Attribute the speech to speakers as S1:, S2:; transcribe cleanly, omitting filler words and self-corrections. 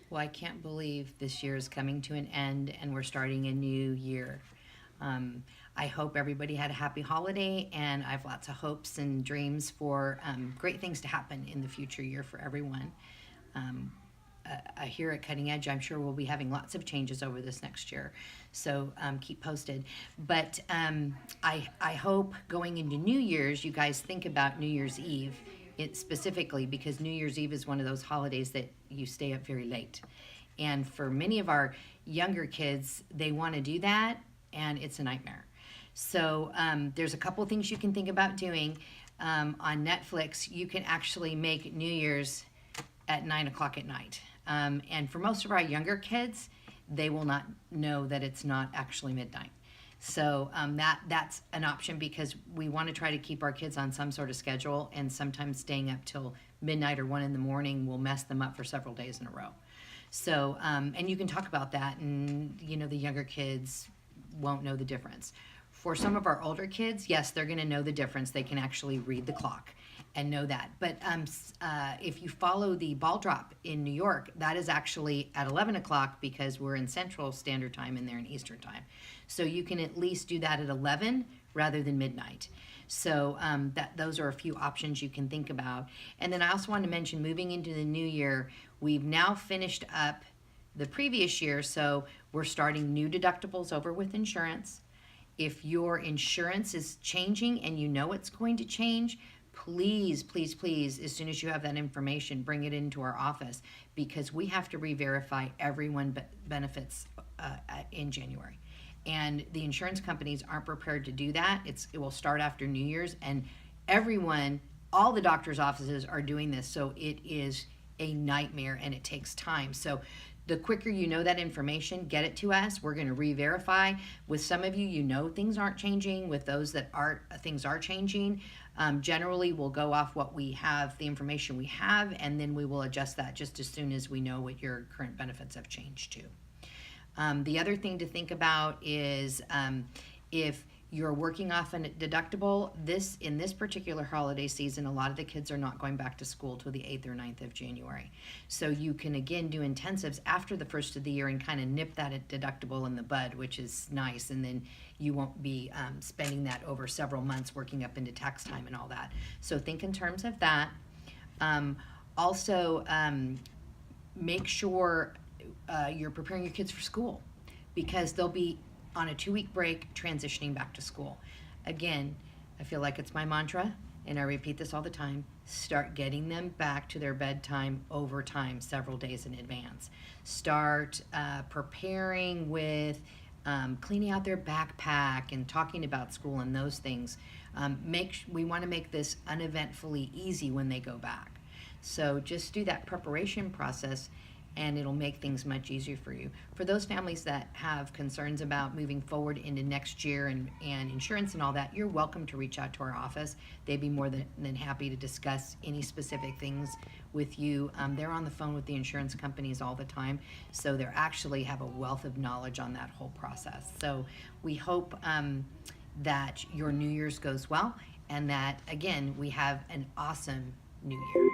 S1: Well, I can't believe this year is coming to an end and we're starting a new year. Um, I hope everybody had a happy holiday, and I have lots of hopes and dreams for great things to happen in the future year for everyone. Um, Here at Cutting Edge, I'm sure we'll be having lots of changes over this next year. So keep posted. But I hope going into New Year's, you guys think about New Year's Eve specifically, because New Year's Eve is one of those holidays that you stay up very late. And for many of our younger kids, they want to do that, and it's a nightmare. So there's a couple things you can think about doing. On Netflix, you can actually make New Year's at 9 o'clock at night. And for most of our younger kids, they will not know that it's not actually midnight. So that's an option, because we want to try to keep our kids on some sort of schedule, and sometimes staying up till midnight or 1 in the morning will mess them up for several days in a row. So, and you can talk about that, and the younger kids won't know the difference. For some of our older kids, yes, they're going to know the difference. They can actually read the clock and know that. But if you follow the ball drop in New York, that is actually at 11 o'clock, because we're in Central Standard Time and they're in Eastern Time. So you can at least do that at 11 rather than midnight. So those are a few options you can think about. And then I also want to mention, moving into the new year, we've now finished up the previous year, so we're starting new deductibles over with insurance. If your insurance is changing and you know it's going to change, please, please, please, as soon as you have that information, bring it into our office, because we have to re-verify everyone benefits in January. And the insurance companies aren't prepared to do that. It will start after New Year's, and everyone, all the doctor's offices are doing this, so it is a nightmare and it takes time. So the quicker you know that information, get it to us. We're going to re-verify. With some of you, things aren't changing. With those that are, things are changing. Generally, we'll go off what we have, the information we have, and then we will adjust that just as soon as we know what your current benefits have changed to. The other thing to think about is if you're working off a deductible, in this particular holiday season, a lot of the kids are not going back to school till the 8th or 9th of January. So you can, again, do intensives after the first of the year and kind of nip that deductible in the bud, which is nice. And then you won't be spending that over several months working up into tax time and all that. So think in terms of that. Also, make sure you're preparing your kids for school, because they'll be on a 2-week break transitioning back to school. Again, I feel like it's my mantra, and I repeat this all the time: start getting them back to their bedtime over time, several days in advance. Start preparing with cleaning out their backpack and talking about school and those things. We want to make this uneventfully easy when they go back. So just do that preparation process, and it'll make things much easier for you. For those families that have concerns about moving forward into next year and insurance and all that, you're welcome to reach out to our office. They'd be more than happy to discuss any specific things with you. They're on the phone with the insurance companies all the time, so they actually have a wealth of knowledge on that whole process. So we hope that your New Year's goes well, and that, again, we have an awesome New Year.